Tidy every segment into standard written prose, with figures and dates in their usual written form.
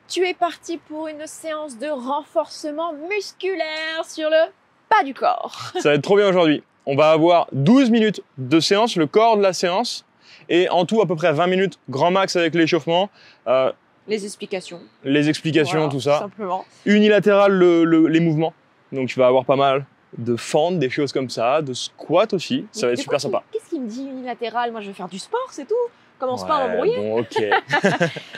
tu es parti pour une séance de renforcement musculaire sur le bas du corps. Ça va être trop bien aujourd'hui. On va avoir 12 minutes de séance, le corps de la séance, et en tout à peu près 20 minutes, grand max avec l'échauffement. Les explications. Les explications, voilà, tout ça. Tout simplement. Unilatéral, les mouvements. Donc tu vas avoir pas mal de fentes, des choses comme ça, de squats aussi. Ça va être super sympa. Qu'est-ce qu'il me dit unilatéral? Moi, je vais faire du sport, c'est tout. Commence pas à m'embrouiller. Bon, ok.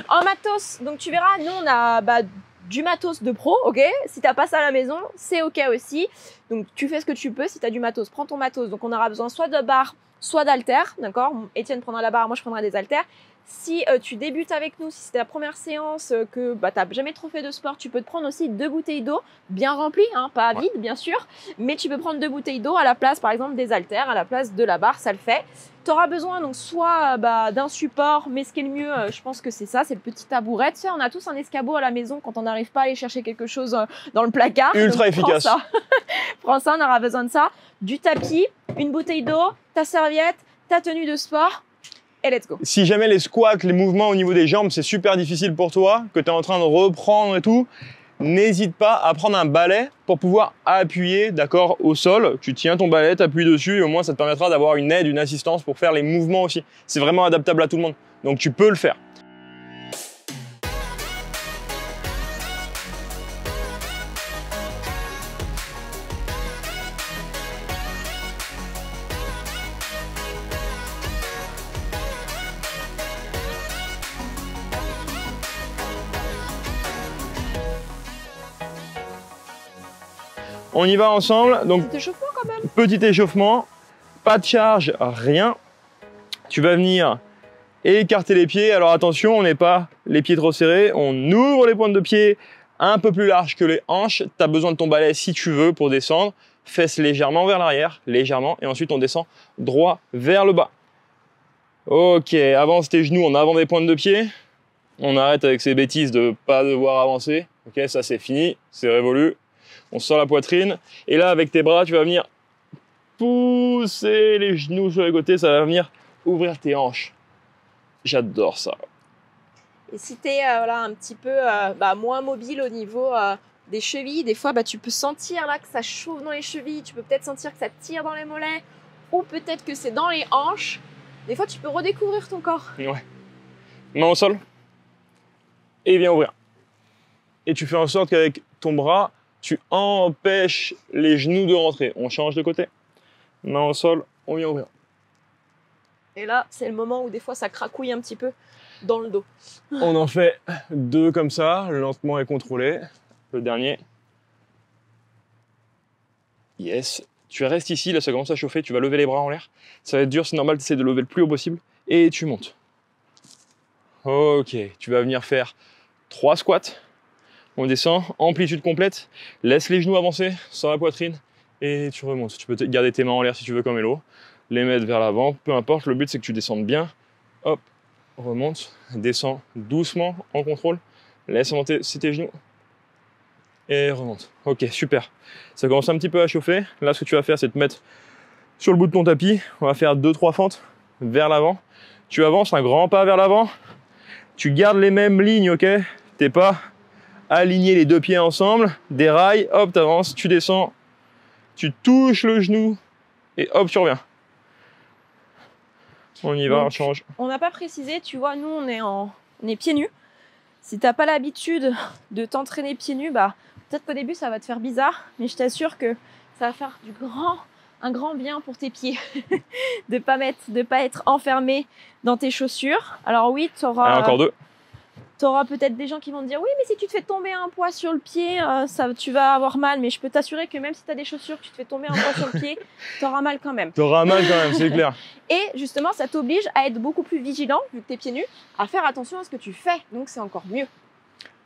En matos, donc tu verras, nous, on a du matos de pro, ok? Si t'as pas ça à la maison, c'est ok aussi. Donc tu fais ce que tu peux. Si t'as du matos, prends ton matos. Donc on aura besoin soit de barres, soit d'haltères, d'accord? Étienne prendra la barre, moi je prendrai des haltères. Si tu débutes avec nous, si c'est ta première séance, que t'as jamais trop fait de sport, tu peux te prendre aussi 2 bouteilles d'eau bien remplies, hein, pas vides bien sûr, mais tu peux prendre 2 bouteilles d'eau à la place par exemple des haltères, à la place de la barre, ça le fait. Tu auras besoin donc soit d'un support, mais ce qui est le mieux, je pense que c'est ça, c'est le petit tabouret. Tu sais, on a tous un escabeau à la maison quand on n'arrive pas à aller chercher quelque chose dans le placard. Ultra efficace. Prends ça. Prends ça, on aura besoin de ça. Du tapis, une bouteille d'eau, ta serviette, ta tenue de sport. Et let's go. Si jamais les squats, les mouvements au niveau des jambes, c'est super difficile pour toi, que tu es en train de reprendre et tout, n'hésite pas à prendre un balai pour pouvoir appuyer, d'accord, au sol. Tu tiens ton balai, tu appuies dessus et au moins ça te permettra d'avoir une aide, une assistance pour faire les mouvements aussi. C'est vraiment adaptable à tout le monde. Donc tu peux le faire. On y va ensemble. Donc, Petit échauffement quand même. Petit échauffement, pas de charge, rien. Tu vas venir écarter les pieds. Alors attention, on n'est pas les pieds trop serrés. On ouvre les pointes de pied un peu plus larges que les hanches. Tu as besoin de ton balai si tu veux pour descendre. Fesses légèrement vers l'arrière, légèrement. Et ensuite, on descend droit vers le bas. Ok, avance tes genoux en avant des pointes de pied. On arrête avec ces bêtises de ne pas devoir avancer. Ok, ça c'est fini, c'est révolu. On sort la poitrine. Et là, avec tes bras, tu vas venir pousser les genoux sur les côtés. Ça va venir ouvrir tes hanches. J'adore ça. Et si tu es un petit peu moins mobile au niveau des chevilles, des fois tu peux sentir là que ça chauffe dans les chevilles, tu peux peut-être sentir que ça tire dans les mollets, ou peut-être que c'est dans les hanches. Des fois, tu peux redécouvrir ton corps. Ouais. Main au sol. Et viens ouvrir. Et tu fais en sorte qu'avec ton bras, tu empêches les genoux de rentrer. On change de côté. Main au sol, on vient ouvrir. Et là, c'est le moment où des fois ça cracouille un petit peu dans le dos. On en fait 2 comme ça, lentement et contrôlé. Le dernier. Yes. Tu restes ici, là ça commence à chauffer, tu vas lever les bras en l'air. Ça va être dur, c'est normal, tu essaies de lever le plus haut possible. Et tu montes. Ok, tu vas venir faire 3 squats. On descend, amplitude complète, laisse les genoux avancer sur la poitrine et tu remontes. Tu peux garder tes mains en l'air si tu veux comme Hello, les mettre vers l'avant, peu importe, le but c'est que tu descendes bien. Hop, remonte, descends doucement en contrôle, laisse monter tes genoux et remonte. Ok, super. Ça commence un petit peu à chauffer. Là, ce que tu vas faire, c'est te mettre sur le bout de ton tapis. On va faire 2-3 fentes vers l'avant. Tu avances un grand pas vers l'avant. Tu gardes les mêmes lignes, ok? T'es pas aligner les 2 pieds ensemble, déraille, hop, tu avances, tu descends, tu touches le genou et hop, tu reviens. On y va, on change. On n'a pas précisé, tu vois, nous on est pieds nus. Si t'as pas l'habitude de t'entraîner pieds nus, peut-être qu'au début ça va te faire bizarre, mais je t'assure que ça va faire un grand bien pour tes pieds de pas être enfermé dans tes chaussures. Alors oui, tu auras encore 2. Tu auras peut-être des gens qui vont te dire oui, mais si tu te fais tomber un poids sur le pied, tu vas avoir mal. Mais je peux t'assurer que même si tu as des chaussures, tu te fais tomber un poids sur le pied, tu auras mal quand même. Tu auras mal quand même, c'est clair. Et justement, ça t'oblige à être beaucoup plus vigilant, vu que tu es pieds nus, à faire attention à ce que tu fais. Donc c'est encore mieux.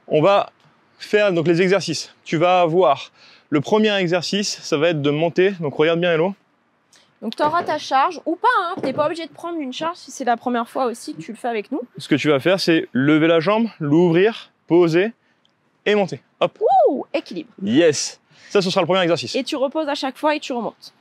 On va faire donc les exercices. Tu vas avoir le premier exercice, ça va être de monter. Donc regarde bien Hello. Donc tu auras ta charge ou pas, hein. Tu n'es pas obligé de prendre une charge si c'est la première fois aussi que tu le fais avec nous. Ce que tu vas faire, c'est lever la jambe, l'ouvrir, poser et monter. Hop. Ouh, équilibre. Yes. Ça, ce sera le premier exercice. Et tu reposes à chaque fois et tu remontes.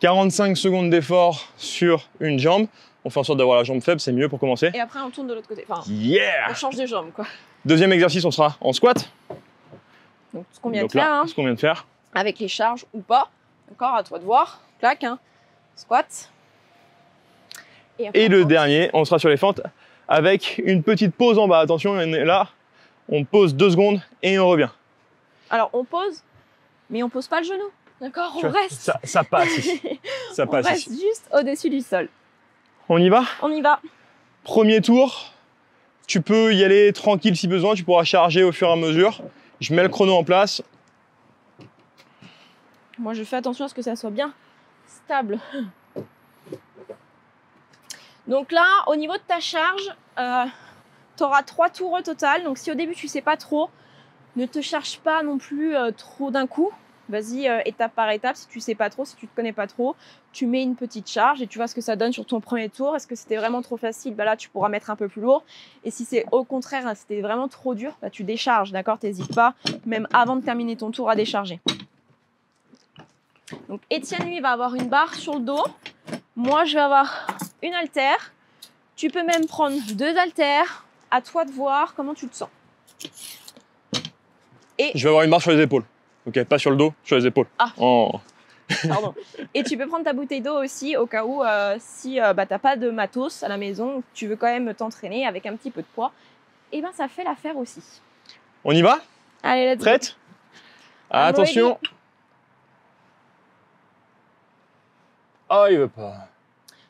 45 secondes d'effort sur une jambe. On fait en sorte d'avoir la jambe faible, c'est mieux pour commencer. Et après, on tourne de l'autre côté. Enfin, yeah! on change de jambe, quoi. Deuxième exercice, on sera en squat. Donc ce qu'on vient Donc de faire, là, hein, ce qu'on vient de faire. avec les charges ou pas. D'accord, à toi de voir. Clac, hein. Squat. après, Et le dernier, on sera sur les fentes avec une petite pause en bas. Attention, on est là, on pose 2 secondes et on revient. Alors on pose, mais on pose pas le genou. D'accord, Tu on vois, reste. ça passe ici. Ça On passe reste ici. juste au-dessus du sol. On y va? On y va. Premier tour, tu peux y aller tranquille si besoin, tu pourras charger au fur et à mesure. Je mets le chrono en place. Moi, je fais attention à ce que ça soit bien stable. Donc là, au niveau de ta charge, tu auras 3 tours au total. Donc si au début, tu sais pas trop, ne te charge pas non plus trop d'un coup. Vas-y étape par étape. Si tu sais pas trop, si tu te connais pas trop, tu mets une petite charge et tu vois ce que ça donne sur ton premier tour. Est-ce que c'était vraiment trop facile? Bah là, tu pourras mettre un peu plus lourd. Et si c'est au contraire, hein, c'était vraiment trop dur, bah, tu décharges, d'accord? T'hésites pas, même avant de terminer ton tour, à décharger. Donc Étienne, lui, va avoir une barre sur le dos. Moi, je vais avoir une haltère. Tu peux même prendre 2 haltères. À toi de voir comment tu te sens. Et Je vais avoir une barre sur les épaules. Ok, pas sur le dos, sur les épaules. Ah. Oh. pardon. Et tu peux prendre ta bouteille d'eau aussi au cas où si bah, t'as pas de matos à la maison, tu veux quand même t'entraîner avec un petit peu de poids. Et ben ça fait l'affaire aussi. On y va? Allez, let's go. Prête? Attention. Oh, il veut pas.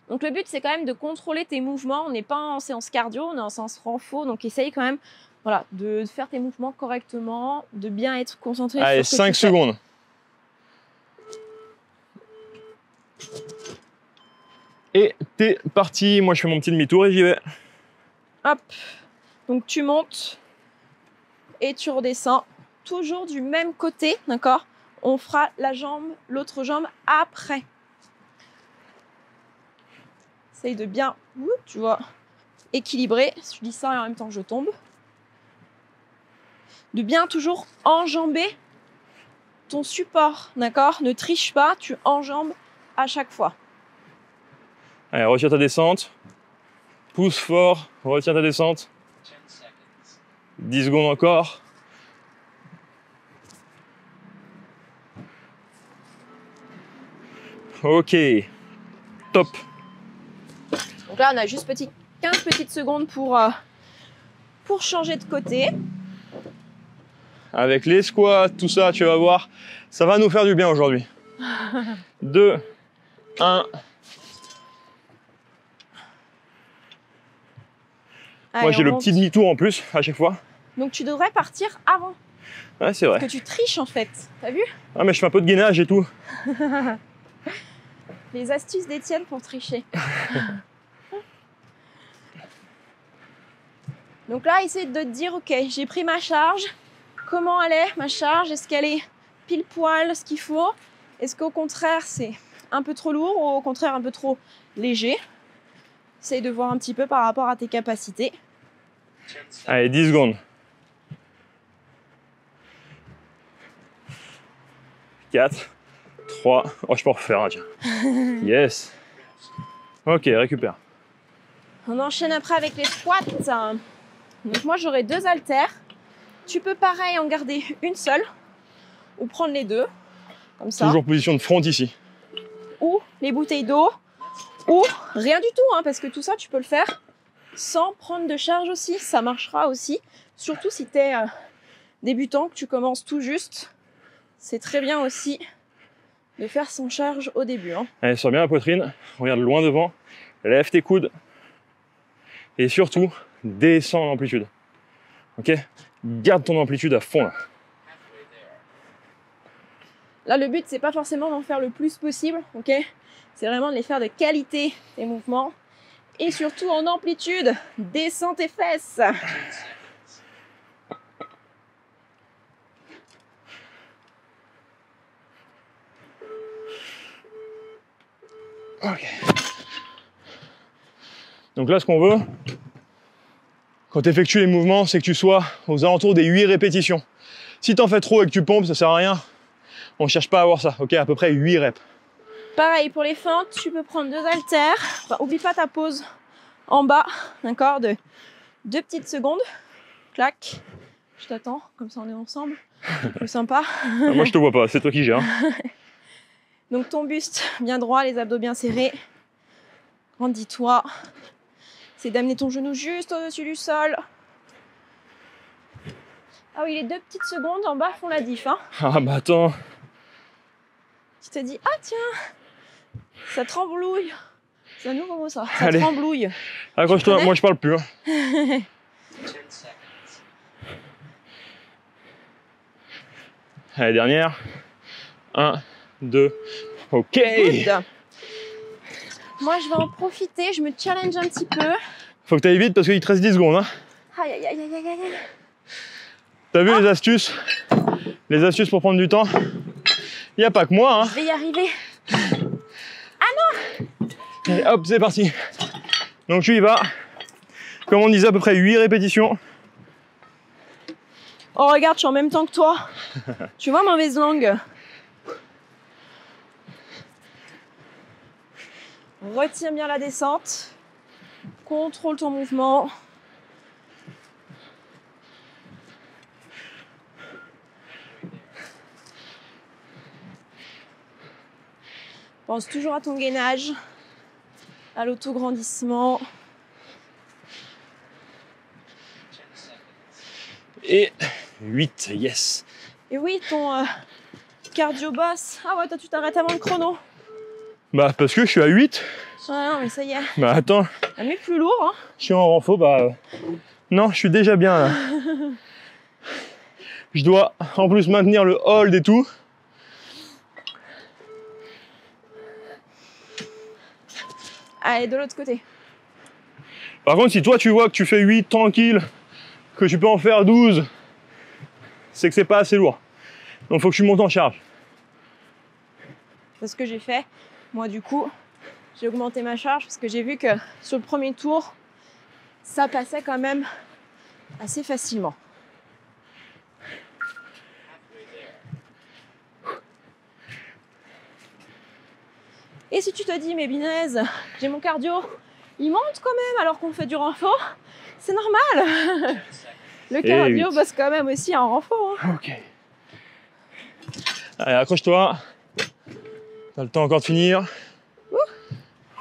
Donc le but c'est quand même de contrôler tes mouvements. On n'est pas en séance cardio, on est en séance renfo. Donc essaye quand même voilà, de faire tes mouvements correctement, de bien être concentré Allez, sur ce que 5 tu fais. secondes. Et t'es parti. Moi, je fais mon petit demi-tour et j'y vais. Hop. Donc tu montes et tu redescends. Toujours du même côté, d'accord? On fera la jambe, l'autre jambe après. Essaye de bien, tu vois, équilibrer. Je dis ça et en même temps je tombe. De bien toujours enjamber ton support, d'accord? Ne triche pas, tu enjambes à chaque fois. Allez, retire ta descente. Pousse fort, retire ta descente. 10 secondes encore. Ok, top. Donc là, on a juste 15 petites secondes pour changer de côté. Avec les squats, tout ça, tu vas voir, ça va nous faire du bien aujourd'hui. 2, 1. Moi, Allez, j'ai on le monte. petit demi-tour en plus à chaque fois. Donc tu devrais partir avant. Ouais, c'est vrai. Parce que tu triches en fait. T'as vu? Ah, mais je fais un peu de gainage et tout. Les astuces d'Étienne pour tricher. Donc là, essaye de te dire, ok, j'ai pris ma charge. Comment elle est, ma charge? Est-ce qu'elle est pile poil ce qu'il faut? Est-ce qu'au contraire, c'est un peu trop lourd ou au contraire un peu trop léger? Essaye de voir un petit peu par rapport à tes capacités. Allez, 10 secondes. 4, 3. Oh, je peux refaire, hein, tiens. Yes. Ok, récupère. On enchaîne après avec les squats. Donc moi, j'aurai 2 haltères. Tu peux pareil en garder une seule ou prendre les deux, comme ça. Toujours position de front ici. Ou les bouteilles d'eau, ou rien du tout, hein, parce que tout ça, tu peux le faire sans prendre de charge aussi. Ça marchera aussi, surtout si tu es débutant, que tu commences tout juste. C'est très bien aussi de faire sans charge au début. Hein. Allez, sors bien la poitrine, regarde loin devant, lève tes coudes et surtout, descends l'amplitude. Ok? Garde ton amplitude à fond là. Là, le but, c'est pas forcément d'en faire le plus possible, ok? C'est vraiment de les faire de qualité, tes mouvements. Et surtout en amplitude. Descends tes fesses. Ok. Donc là, ce qu'on veut, quand tu effectues les mouvements, c'est que tu sois aux alentours des 8 répétitions. Si tu en fais trop et que tu pompes, ça sert à rien. On ne cherche pas à avoir ça, ok? À peu près 8 reps. Pareil, pour les fentes, tu peux prendre 2 haltères. Enfin, oublie pas ta pause en bas, d'accord? De 2 petites secondes. clac. Je t'attends, comme ça on est ensemble. C'est plus sympa. Ah, moi je te vois pas, c'est toi qui gères. Donc ton buste bien droit, les abdos bien serrés. Grandis-toi. C'est d'amener ton genou juste au-dessus du sol. Ah oui, les 2 petites secondes en bas font la diff. Hein. Ah bah attends. Tu te dis, ah tiens, ça tremblouille. C'est un nouveau mot ça, ça Allez. tremblouille. Accroche-toi, moi je parle plus. Hein. Allez, dernière. 1, 2, ok. Good. Moi je vais en profiter, je me challenge un petit peu. Faut que tu ailles vite parce qu'il te reste 10 secondes. Hein. Aïe aïe aïe aïe aïe aïe. T'as vu les astuces? Les astuces pour prendre du temps? Il n'y a pas que moi. Hein. Je vais y arriver. Et hop, c'est parti. Donc tu y vas. Comme on disait, à peu près 8 répétitions. Oh regarde, je suis en même temps que toi. Tu vois, mauvaise langue. Retiens bien la descente. Contrôle ton mouvement. Pense toujours à ton gainage, à l'autograndissement. Et 8, yes. Et oui, ton cardio boss. Ah ouais, toi tu t'arrêtes avant le chrono. Bah parce que je suis à 8. Ouais, non, mais ça y est. Bah attends, Ah, mais plus lourd, hein. je suis en renfort, bah... Non, je suis déjà bien là. Je dois en plus maintenir le hold et tout. Allez, de l'autre côté. Par contre, si toi tu vois que tu fais 8 tranquille, que tu peux en faire 12, c'est que c'est pas assez lourd. Donc faut que tu montes en charge. C'est ce que j'ai fait. Moi, du coup, j'ai augmenté ma charge parce que j'ai vu que sur le premier tour, ça passait quand même assez facilement. Et si tu te dis, mais Binaise, j'ai mon cardio, il monte quand même alors qu'on fait du renfort, c'est normal. Le cardio bosse quand même aussi en renfort. Hein. Ok. Allez, accroche-toi. T'as le temps encore de finir.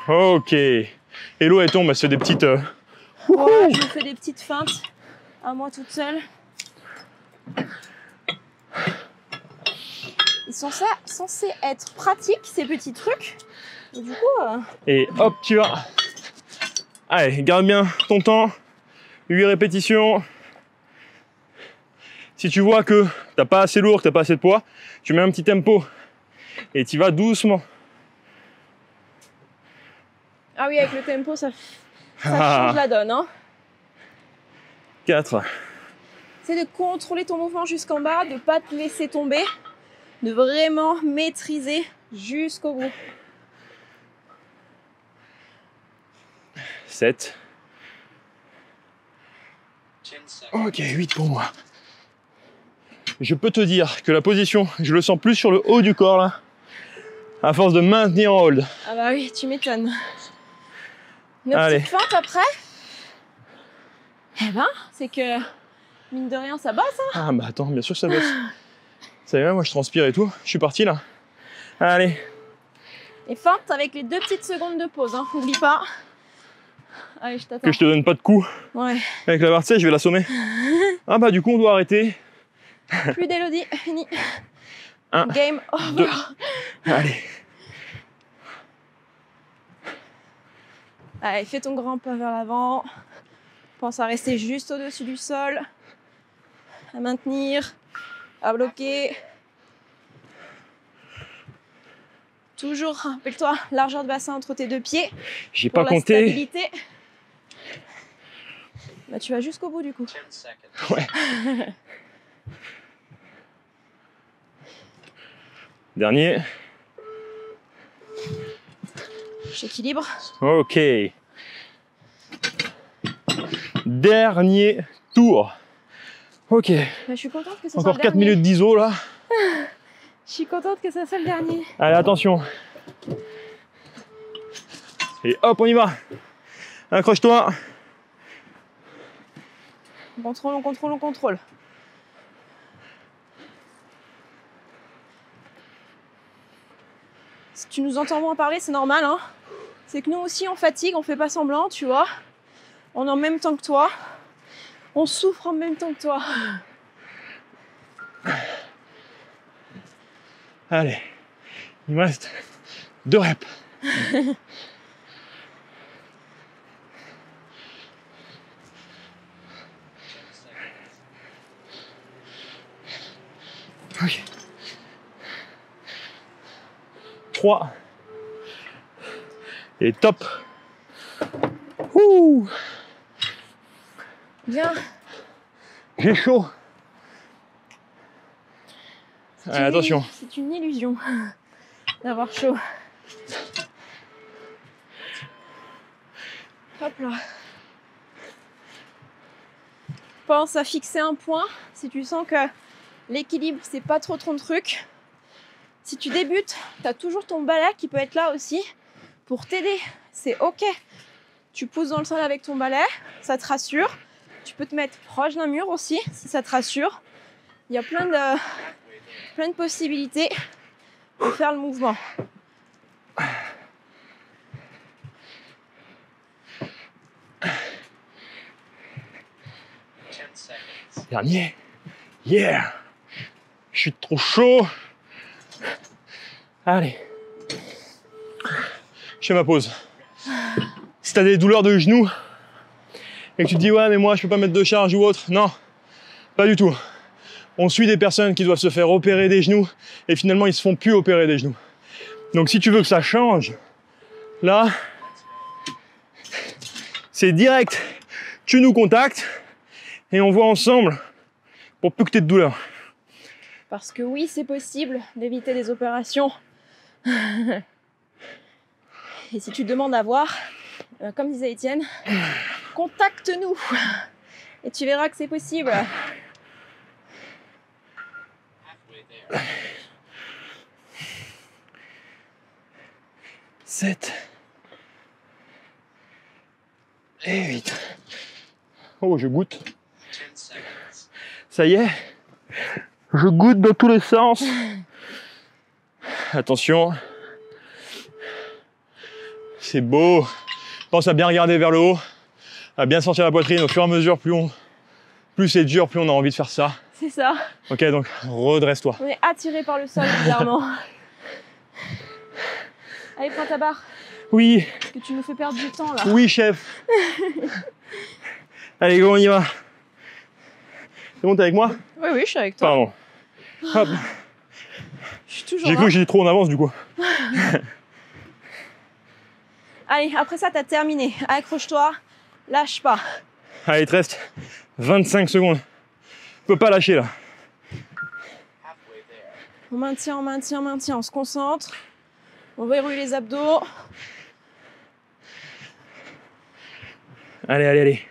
Ok. Et l'eau elle tombe, elle se fait des petites... Ouais, je me fais des petites feintes à moi toute seule. Ils sont censés être pratiques, ces petits trucs. Et du coup... Et hop, tu vas. Allez, garde bien ton temps. 8 répétitions. Si tu vois que t'as pas assez lourd, que t'as pas assez de poids, tu mets un petit tempo. Et tu vas doucement. Ah oui, avec le tempo, ça change la donne. Hein. 4. C'est de contrôler ton mouvement jusqu'en bas, de ne pas te laisser tomber, de vraiment maîtriser jusqu'au bout. 7. Ok, 8 pour moi. Je peux te dire que la position, je le sens plus sur le haut du corps là, à force de maintenir en hold. Ah bah oui, tu m'étonnes. Une Allez. petite feinte après. Eh ben, c'est que, mine de rien, ça bosse. Hein. Ah bah attends, bien sûr que ça bosse. Ça y est, moi je transpire et tout. Je suis parti là. Allez. Et feinte avec les 2 petites secondes de pause, hein. N'oublie pas. Allez, je t'attends. Que je te donne pas de coups. Ouais. Avec la barre de sèche, je vais l'assommer. Ah bah du coup, on doit arrêter. Plus d'Elodie, fini. 1, Game over. 2. Allez. Allez, fais ton grand pas vers l'avant. Pense à rester juste au-dessus du sol. À maintenir. À bloquer. Toujours, rappelle-toi, largeur de bassin entre tes 2 pieds. J'ai pour pas la compté. Stabilité. Bah, tu vas jusqu'au bout du coup. Ouais. Dernier. J'équilibre. Ok. Dernier tour. Ok. Bah, je suis contente que ça soit Encore le 4 dernier. minutes d'ISO là. Je suis contente que ça soit le dernier. Allez, attention. Et hop, on y va. Accroche-toi. On contrôle, on contrôle, on contrôle. Si tu nous entends moins parler, c'est normal, hein. C'est que nous aussi, on fatigue, on fait pas semblant, tu vois. On est en même temps que toi. On souffre en même temps que toi. Allez, il me reste 2 reps. Ok. 3. Et top. Ouh. Bien. J'ai chaud. Allez, attention. C'est une illusion d'avoir chaud. Hop là. Pense à fixer un point si tu sens que l'équilibre c'est pas trop ton truc. Si tu débutes, tu as toujours ton balai qui peut être là aussi pour t'aider. C'est ok. Tu pousses dans le sol avec ton balai, ça te rassure. Tu peux te mettre proche d'un mur aussi si ça te rassure. Il y a plein de possibilités de faire le mouvement. Dernier. Yeah. Je suis trop chaud. Allez. Je fais ma pause. Si tu as des douleurs de genoux et que tu te dis ouais mais moi je peux pas mettre de charge ou autre, non, pas du tout. On suit des personnes qui doivent se faire opérer des genoux et finalement ils se font plus opérer des genoux. Donc si tu veux que ça change, là, c'est direct. Tu nous contactes et on voit ensemble pour plus que tu aies de douleur. Parce que oui, c'est possible d'éviter des opérations. Et si tu demandes à voir, comme disait Étienne, contacte-nous et tu verras que c'est possible. 7 et 8. Oh, je goûte. Ça y est, je goûte dans tous les sens. Attention. C'est beau. Pense à bien regarder vers le haut, à bien sentir la poitrine. Au fur et à mesure, plus c'est dur, plus on a envie de faire ça. C'est ça. Ok, donc redresse-toi. On est attiré par le sol, bizarrement. Allez, prends ta barre. Oui. Parce que tu nous fais perdre du temps, là. Oui, chef. Allez, go, on y va. C'est bon, t'es avec moi? Oui, oui, je suis avec toi. Pardon. Hop. Je suis toujours J'ai là. cru que j'étais trop en avance, du coup. Allez, après ça, t'as terminé. Accroche-toi, lâche pas. Allez, il te reste 25 secondes. Tu peux pas lâcher, là. On maintient, on maintient, on maintient. On se concentre. On verrouille les abdos. Allez, allez, allez.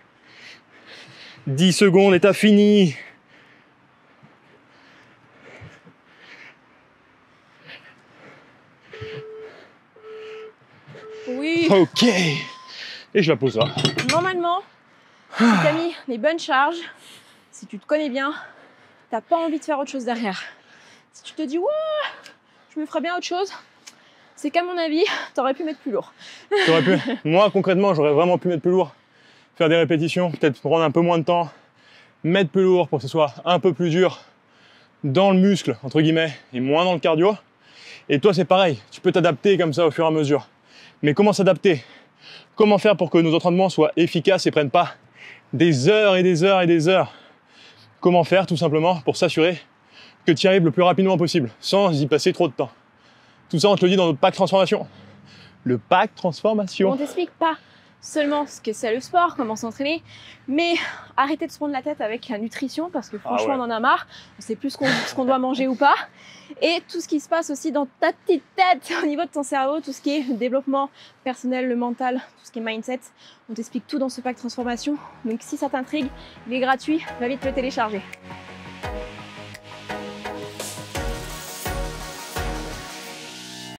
10 secondes et t'as fini. Oui. Ok. Et je la pose là. Normalement, si t'as mis les bonnes charges, si tu te connais bien, t'as pas envie de faire autre chose derrière. Si tu te dis, ouais, je me ferais bien autre chose, c'est qu'à mon avis, t'aurais pu mettre plus lourd. T'aurais pu. Moi, concrètement, j'aurais vraiment pu mettre plus lourd. Faire des répétitions, peut-être prendre un peu moins de temps, mettre plus lourd pour que ce soit un peu plus dur dans le muscle, entre guillemets, et moins dans le cardio. Et toi, c'est pareil. Tu peux t'adapter comme ça au fur et à mesure. Mais comment s'adapter? Comment faire pour que nos entraînements soient efficaces et prennent pas des heures et des heures et des heures? Comment faire, tout simplement, pour s'assurer que tu y arrives le plus rapidement possible, sans y passer trop de temps. Tout ça, on te le dit dans notre pack transformation. Le pack transformation. On t'explique pas seulement ce que c'est le sport, comment s'entraîner, mais arrêtez de se prendre la tête avec la nutrition parce que franchement, on en a marre. On sait plus ce qu'on doit manger ou pas. Et tout ce qui se passe aussi dans ta petite tête, au niveau de ton cerveau, tout ce qui est développement personnel, le mental, tout ce qui est mindset. On t'explique tout dans ce pack transformation. Donc si ça t'intrigue, il est gratuit, va vite le télécharger.